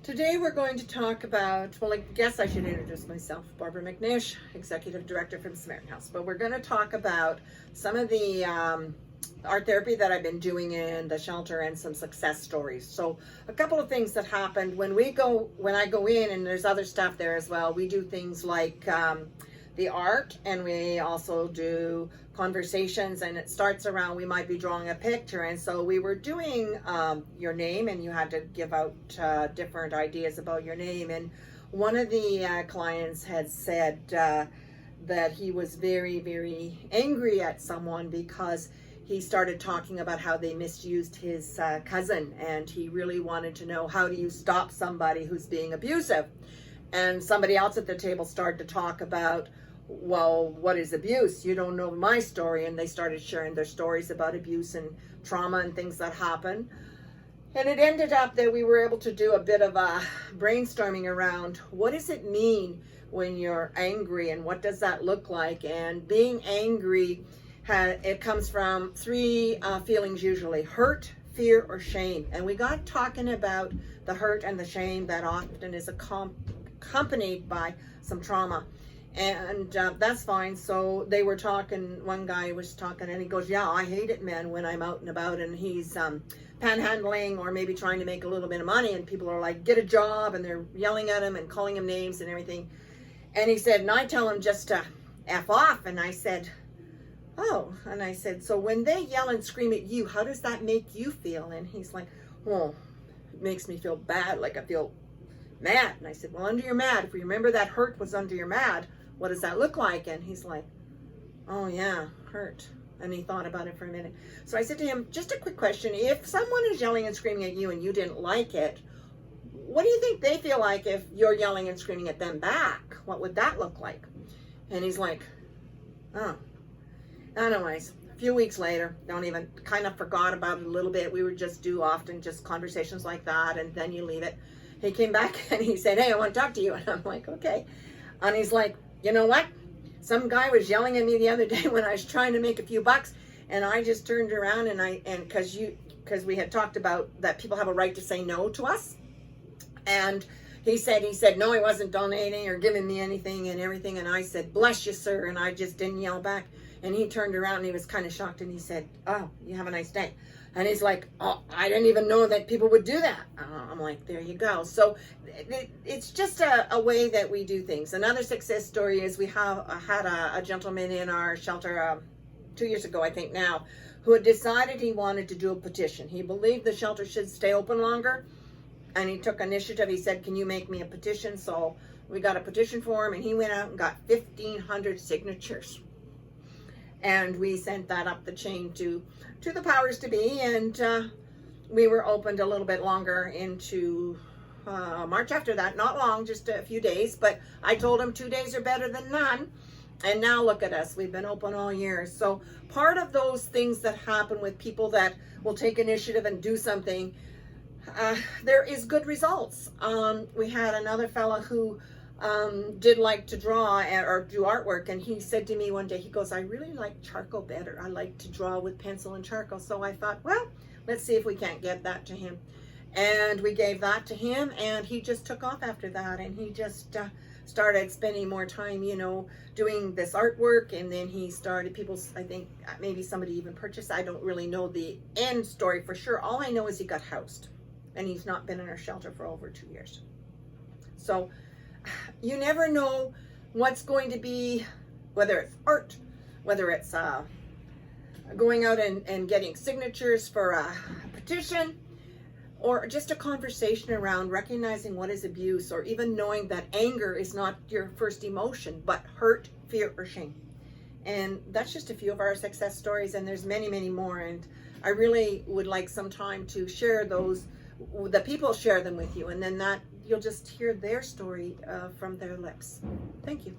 Today we're going to talk about, well, I guess I should introduce myself, Barbara McNish, Executive Director from Samaritan House. But we're going to talk about some of the art therapy that I've been doing in the shelter and some success stories. So a couple of things that happened when I go in, and there's other stuff there as well, we do things like the art, and we also do conversations, and it starts around, we might be drawing a picture, and so we were doing your name, and you had to give out different ideas about your name. And one of the clients had said that he was very, very angry at someone because he started talking about how they misused his cousin, and he really wanted to know, how do you stop somebody who's being abusive? And somebody else at the table started to talk about, well, what is abuse? You don't know my story. And they started sharing their stories about abuse and trauma and things that happen. And it ended up that we were able to do a bit of a brainstorming around, what does it mean when you're angry, and what does that look like? And being angry, it comes from three feelings usually: hurt, fear, or shame. And we got talking about the hurt and the shame that often is accompanied by some trauma. And that's fine. So they were talking, one guy was talking, and he goes, yeah, I hate it, man, when I'm out and about and he's panhandling or maybe trying to make a little bit of money, and people are like, get a job, and they're yelling at him and calling him names and everything. And he said, and I tell him just to F off. And I said, oh, and I said, so when they yell and scream at you, how does that make you feel? And he's like, well, it makes me feel bad, like I feel mad. And I said, well, under your mad, if you remember that hurt was under your mad, what does that look like? And he's like, oh yeah, hurt. And he thought about it for a minute. So I said to him, just a quick question. If someone is yelling and screaming at you and you didn't like it, what do you think they feel like if you're yelling and screaming at them back? What would that look like? And he's like, oh. Anyways, a few weeks later, kind of forgot about it a little bit. We would just often just conversations like that, and then you leave it. He came back and he said, hey, I want to talk to you. And I'm like, okay. And he's like, you know what? Some guy was yelling at me the other day when I was trying to make a few bucks, and I just turned around and because we had talked about that people have a right to say no to us. And he said, no, he wasn't donating or giving me anything and everything. And I said, bless you, sir. And I just didn't yell back. And he turned around and he was kind of shocked, and he said, oh, you have a nice day. And he's like, oh, I didn't even know that people would do that. I'm like, there you go. So it's just a way that we do things. Another success story is we had a gentleman in our shelter 2 years ago, I think now, who had decided he wanted to do a petition. He believed the shelter should stay open longer, and he took initiative. He said, can you make me a petition? So we got a petition for him, and he went out and got 1,500 signatures. And we sent that up the chain to the powers to be, and we were opened a little bit longer into March after that. Not long, just a few days, but I told him 2 days are better than none. And now look at us, we've been open all year. So part of those things that happen with people that will take initiative and do something, there is good results. We had another fella who did like to draw or do artwork, and he said to me one day, he goes, I really like charcoal better. I like to draw with pencil and charcoal. So I thought, well, let's see if we can't get that to him. And we gave that to him, and he just took off after that, and he just started spending more time, doing this artwork. And then he started, I think maybe somebody even purchased, I don't really know the end story for sure. All I know is he got housed, and he's not been in our shelter for over 2 years. So you never know what's going to be, whether it's art, whether it's going out and getting signatures for a petition, or just a conversation around recognizing what is abuse, or even knowing that anger is not your first emotion, but hurt, fear, or shame. And that's just a few of our success stories, and there's many, many more. And I really would like some time to share those, the people share them with you, and then that you'll just hear their story from their lips. Thank you.